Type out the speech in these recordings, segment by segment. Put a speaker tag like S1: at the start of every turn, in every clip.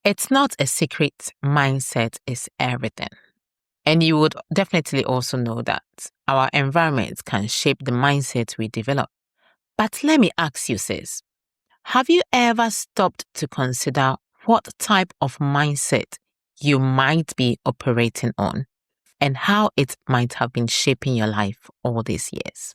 S1: It's not a secret, mindset is everything. And you would definitely also know that our environment can shape the mindset we develop. But let me ask you, sis, have you ever stopped to consider what type of mindset you might be operating on and how it might have been shaping your life all these years?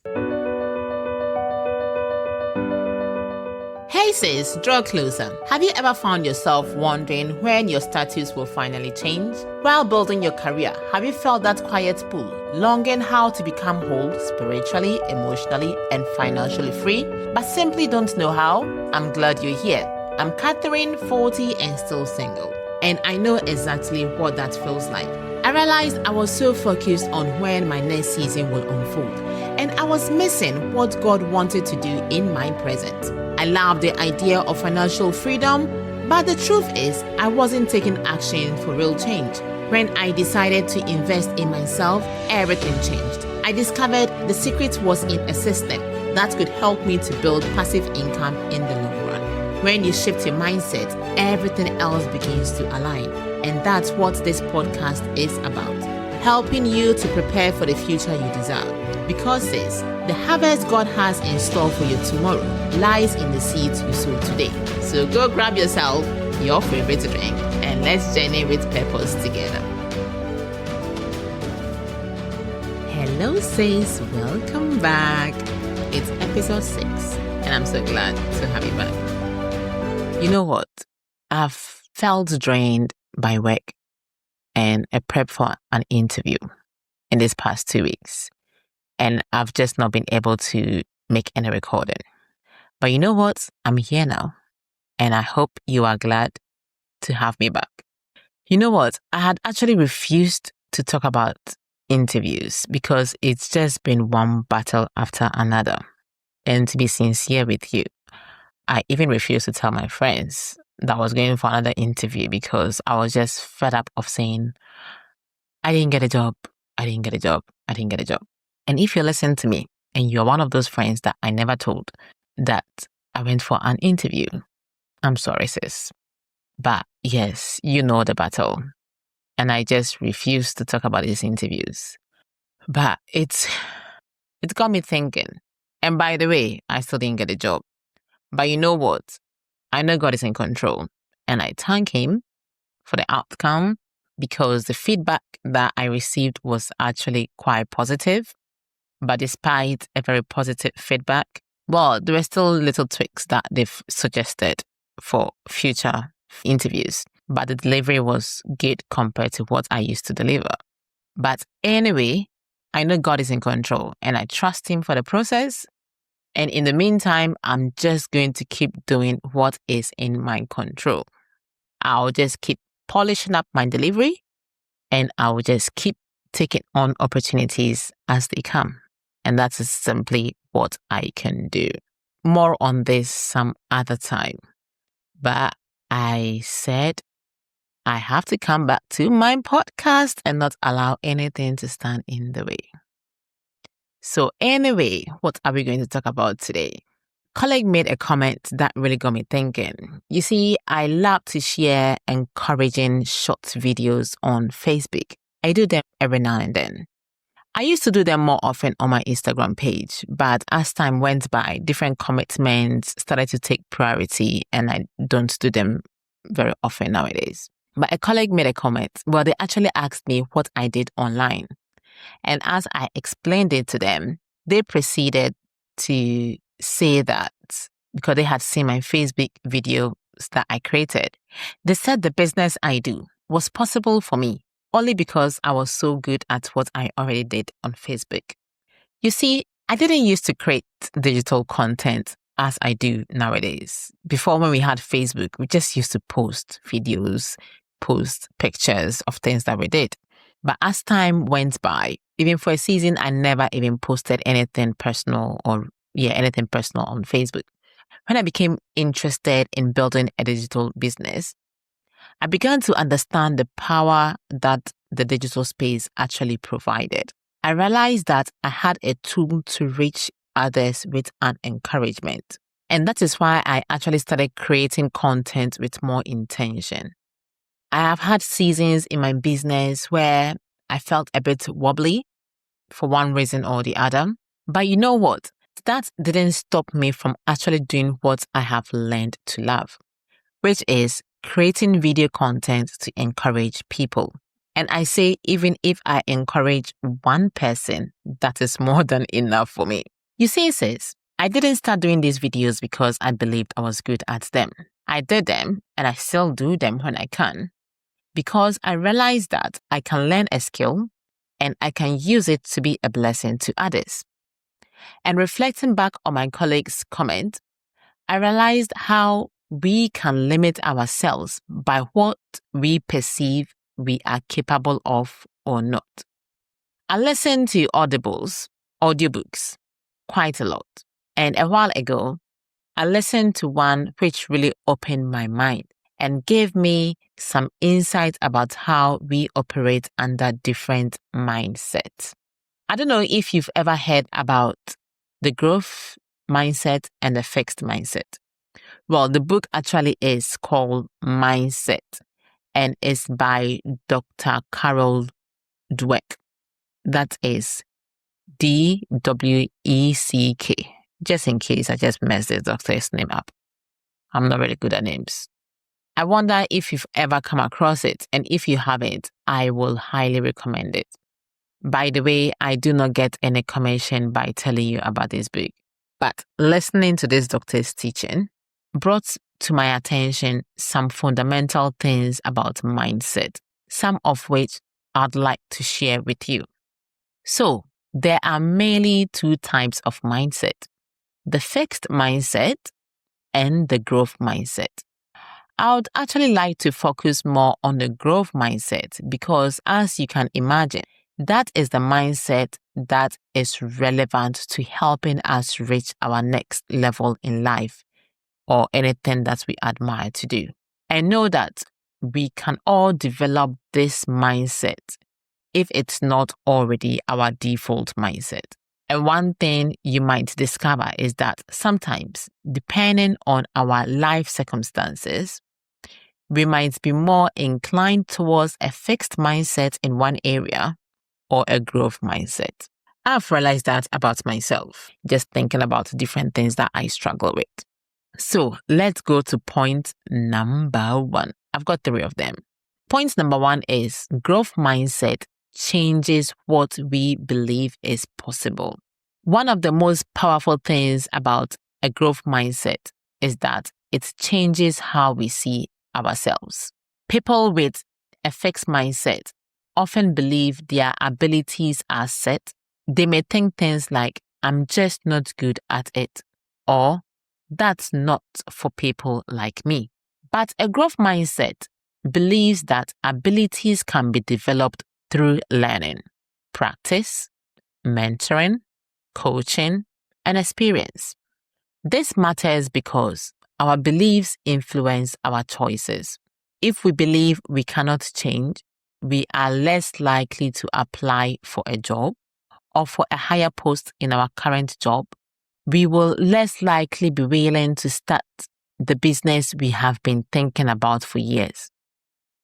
S1: Hey sis, draw closer. Have you ever found yourself wondering when your status will finally change? While building your career, have you felt that quiet pull, longing how to become whole spiritually, emotionally, and financially free, but simply don't know how? I'm glad you're here. I'm Catherine, 40 and still single, and I know exactly what that feels like. I realized I was so focused on when my next season will unfold, and I was missing what God wanted to do in my present. I love the idea of financial freedom, but the truth is, I wasn't taking action for real change. When I decided to invest in myself, everything changed. I discovered the secret was in a system that could help me to build passive income in the long run. When you shift your mindset, everything else begins to align. And that's what this podcast is about. Helping you to prepare for the future you desire. Because sis, the harvest God has in store for you tomorrow lies in the seeds you sow today. So go grab yourself your favorite drink and let's journey with purpose together. Hello sis, welcome back. It's episode 6 and I'm so glad to have you back. You know what? I've felt drained by work and a prep for an interview in these past 2 weeks. And I've just not been able to make any recording. But you know what? I'm here now. And I hope you are glad to have me back. You know what? I had actually refused to talk about interviews because it's just been one battle after another. And to be sincere with you, I even refused to tell my friends that I was going for another interview because I was just fed up of saying, I didn't get a job. And if you listen to me and you're one of those friends that I never told that I went for an interview, I'm sorry, sis. But yes, you know the battle. And I just refuse to talk about these interviews. But it got me thinking. And by the way, I still didn't get a job. But you know what? I know God is in control. And I thank Him for the outcome because the feedback that I received was actually quite positive. But despite a very positive feedback, well, there were still little tweaks that they've suggested for future interviews. But the delivery was good compared to what I used to deliver. But anyway, I know God is in control and I trust Him for the process. And in the meantime, I'm just going to keep doing what is in my control. I'll just keep polishing up my delivery and I'll just keep taking on opportunities as they come. And that is simply what I can do. More on this some other time. But I said I have to come back to my podcast and not allow anything to stand in the way. So anyway, what are we going to talk about today? Colleague made a comment that really got me thinking. You see, I love to share encouraging short videos on Facebook. I do them every now and then. I used to do them more often on my Instagram page, but as time went by, different commitments started to take priority and I don't do them very often nowadays. But a colleague made a comment. Well, they actually asked me what I did online. And as I explained it to them, they proceeded to say that because they had seen my Facebook videos that I created, they said the business I do was possible for me only because I was so good at what I already did on Facebook. You see, I didn't used to create digital content as I do nowadays. Before, when we had Facebook, we just used to post videos, post pictures of things that we did. But as time went by, even for a season, I never even posted anything personal on Facebook. When I became interested in building a digital business, I began to understand the power that the digital space actually provided. I realized that I had a tool to reach others with an encouragement. And that is why I actually started creating content with more intention. I have had seasons in my business where I felt a bit wobbly for one reason or the other. But you know what? That didn't stop me from actually doing what I have learned to love, which is creating video content to encourage people. And I say, even if I encourage one person, that is more than enough for me. You see, sis, I didn't start doing these videos because I believed I was good at them. I did them, and I still do them when I can, because I realized that I can learn a skill and I can use it to be a blessing to others. And reflecting back on my colleague's comment, I realized how we can limit ourselves by what we perceive we are capable of or not. I listen to audiobooks, quite a lot. And a while ago, I listened to one which really opened my mind and gave me some insight about how we operate under different mindsets. I don't know if you've ever heard about the growth mindset and the fixed mindset. Well, the book actually is called Mindset and is by Dr. Carol Dweck. That is Dweck. Just in case I just messed the doctor's name up. I'm not really good at names. I wonder if you've ever come across it, and if you haven't, I will highly recommend it. By the way, I do not get any commission by telling you about this book, but listening to this doctor's teaching brought to my attention some fundamental things about mindset, some of which I'd like to share with you. So, there are mainly two types of mindset: the fixed mindset and the growth mindset. I would actually like to focus more on the growth mindset because, as you can imagine, that is the mindset that is relevant to helping us reach our next level in life or anything that we admire to do. I know that we can all develop this mindset if it's not already our default mindset. And one thing you might discover is that sometimes, depending on our life circumstances, we might be more inclined towards a fixed mindset in one area or a growth mindset. I've realized that about myself, just thinking about different things that I struggle with. So let's go to point number 1. I've got 3 of them. Point number 1 is growth mindset changes what we believe is possible. One of the most powerful things about a growth mindset is that it changes how we see ourselves. People with a fixed mindset often believe their abilities are set. They may think things like, I'm just not good at it, or that's not for people like me. But a growth mindset believes that abilities can be developed through learning, practice, mentoring, coaching, and experience. This matters because our beliefs influence our choices. If we believe we cannot change, we are less likely to apply for a job or for a higher post in our current job. We will less likely be willing to start the business we have been thinking about for years,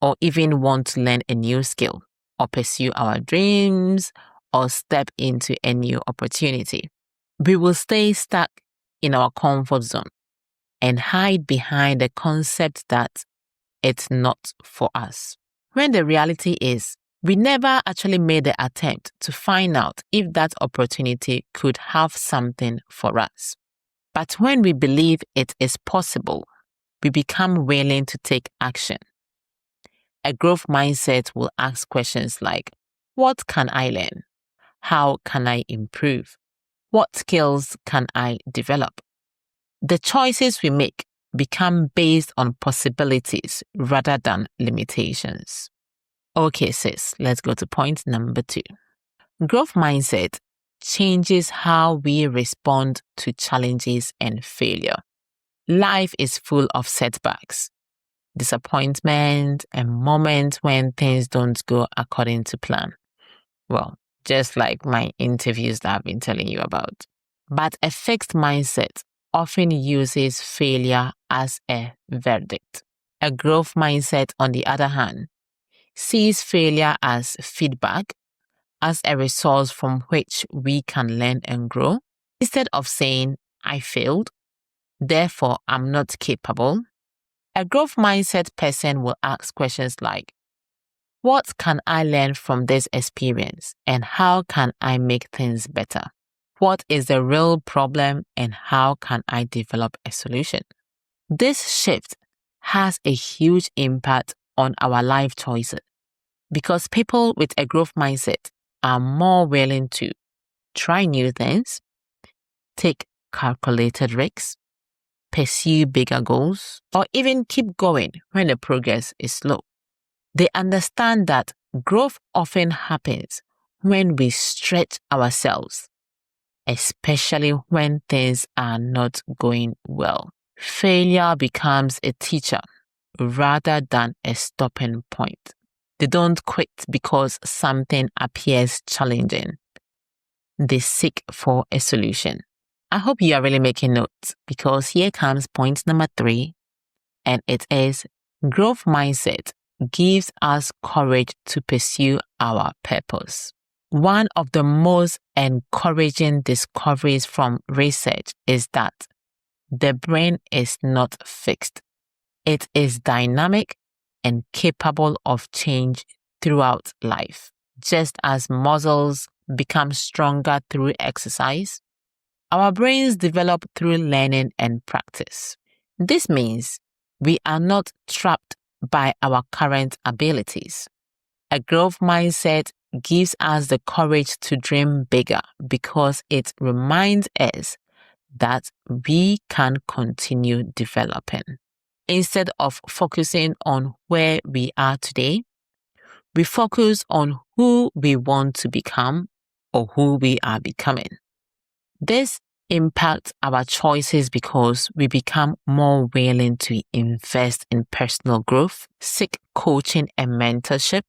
S1: or even want to learn a new skill, or pursue our dreams, or step into a new opportunity. We will stay stuck in our comfort zone and hide behind the concept that it's not for us. When the reality is, we never actually made the attempt to find out if that opportunity could have something for us. But when we believe it is possible, we become willing to take action. A growth mindset will ask questions like, what can I learn? How can I improve? What skills can I develop? The choices we make become based on possibilities rather than limitations. Okay, sis, let's go to point number 2. Growth mindset changes how we respond to challenges and failure. Life is full of setbacks, disappointment, and moments when things don't go according to plan. Well, just like my interviews that I've been telling you about. But a fixed mindset often uses failure as a verdict. A growth mindset, on the other hand, sees failure as feedback, as a resource from which we can learn and grow. Instead of saying, I failed, therefore I'm not capable, a growth mindset person will ask questions like, what can I learn from this experience and how can I make things better? What is the real problem and how can I develop a solution? This shift has a huge impact on our life choices because people with a growth mindset are more willing to try new things, take calculated risks, pursue bigger goals, or even keep going when the progress is slow. They understand that growth often happens when we stretch ourselves, especially when things are not going well. Failure becomes a teacher rather than a stopping point. They don't quit because something appears challenging. They seek for a solution. I hope you are really making notes because here comes point number 3, and it is growth mindset gives us courage to pursue our purpose. One of the most encouraging discoveries from research is that the brain is not fixed. It is dynamic and capable of change throughout life. Just as muscles become stronger through exercise, our brains develop through learning and practice. This means we are not trapped by our current abilities. A growth mindset gives us the courage to dream bigger because it reminds us that we can continue developing. Instead of focusing on where we are today, we focus on who we want to become or who we are becoming. This impacts our choices because we become more willing to invest in personal growth, seek coaching and mentorship,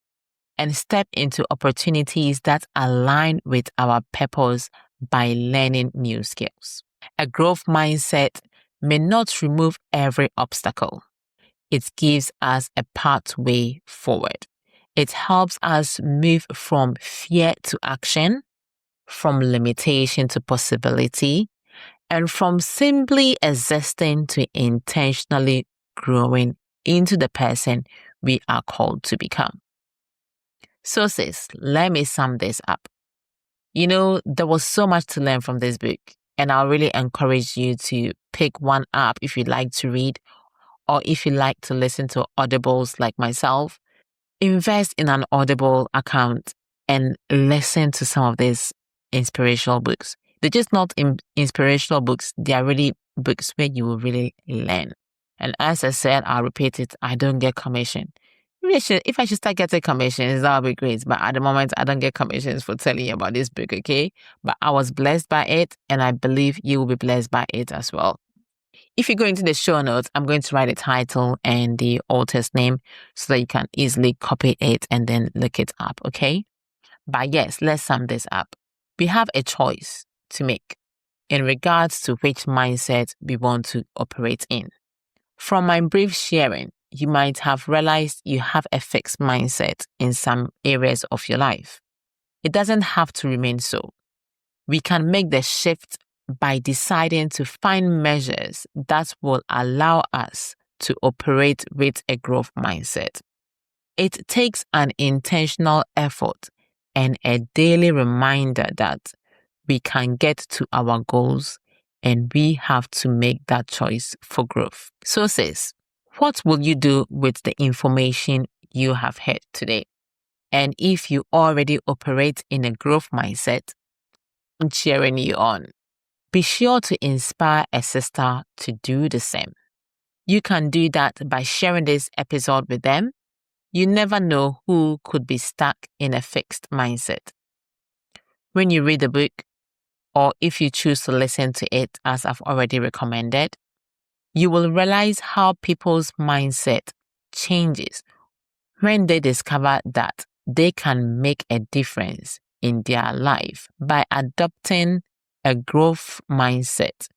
S1: and step into opportunities that align with our purpose by learning new skills. A growth mindset may not remove every obstacle. It gives us a pathway forward. It helps us move from fear to action, from limitation to possibility, and from simply existing to intentionally growing into the person we are called to become. So sis, let me sum this up. You know, there was so much to learn from this book, and I'll really encourage you to pick one up if you'd like to read, or if you like to listen to audibles like myself. Invest in an Audible account and listen to some of these inspirational books. They're just not inspirational books. They are really books where you will really learn. And as I said, I'll repeat it, I don't get commission. If I should start getting commissions, that would be great. But at the moment, I don't get commissions for telling you about this book, okay? But I was blessed by it, and I believe you will be blessed by it as well. If you go into the show notes, I'm going to write the title and the author's name so that you can easily copy it and then look it up, okay? But yes, let's sum this up. We have a choice to make in regards to which mindset we want to operate in. From my brief sharing, you might have realized you have a fixed mindset in some areas of your life. It doesn't have to remain so. We can make the shift by deciding to find measures that will allow us to operate with a growth mindset. It takes an intentional effort and a daily reminder that we can get to our goals, and we have to make that choice for growth. So sis, what will you do with the information you have heard today? And if you already operate in a growth mindset, I'm cheering you on. Be sure to inspire a sister to do the same. You can do that by sharing this episode with them. You never know who could be stuck in a fixed mindset. When you read the book, or if you choose to listen to it as I've already recommended, you will realize how people's mindset changes when they discover that they can make a difference in their life by adopting a growth mindset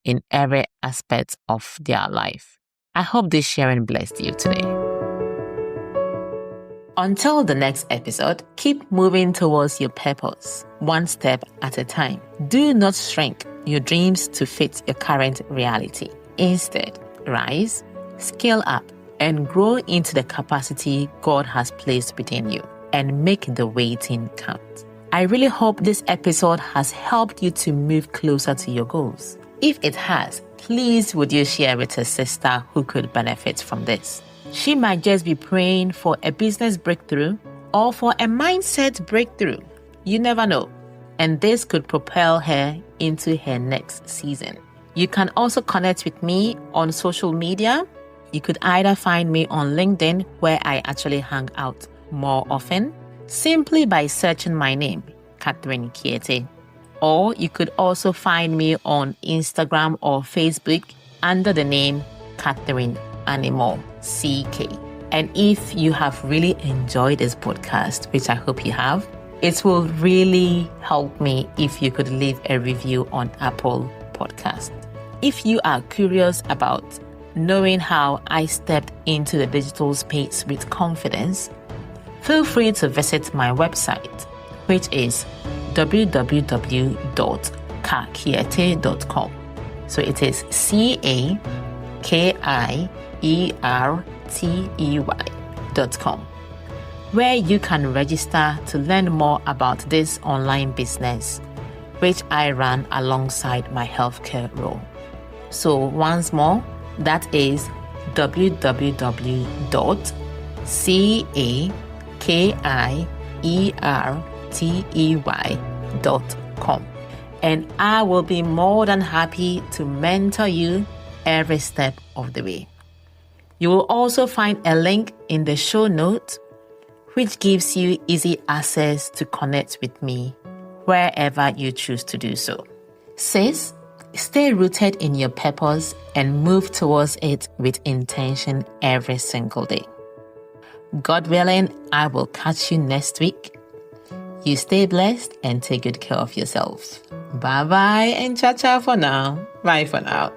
S1: in every aspect of their life. I hope this sharing blessed you today. Until the next episode, keep moving towards your purpose, one step at a time. Do not shrink your dreams to fit your current reality. Instead, rise, scale up, and grow into the capacity God has placed within you, and make the waiting count. I really hope this episode has helped you to move closer to your goals. If it has, please would you share with a sister who could benefit from this? She might just be praying for a business breakthrough or for a mindset breakthrough. You never know. And this could propel her into her next season. You can also connect with me on social media. You could either find me on LinkedIn, where I actually hang out more often, simply by searching my name, Catherine Kiete. Or you could also find me on Instagram or Facebook under the name Catherine Animal CK. And if you have really enjoyed this podcast, which I hope you have, it will really help me if you could leave a review on Apple Podcast. If you are curious about knowing how I stepped into the digital space with confidence, feel free to visit my website, which is www.kakiete.com. So it is CAKIERTEY.com, where you can register to learn more about this online business, which I run alongside my healthcare role. So once more, that is www.CAKIERTEY.com. And I will be more than happy to mentor you every step of the way. You will also find a link in the show notes, which gives you easy access to connect with me wherever you choose to do so. Sis, stay rooted in your purpose and move towards it with intention every single day. God willing, I will catch you next week. You stay blessed and take good care of yourself. Bye-bye and ciao-ciao for now. Bye for now.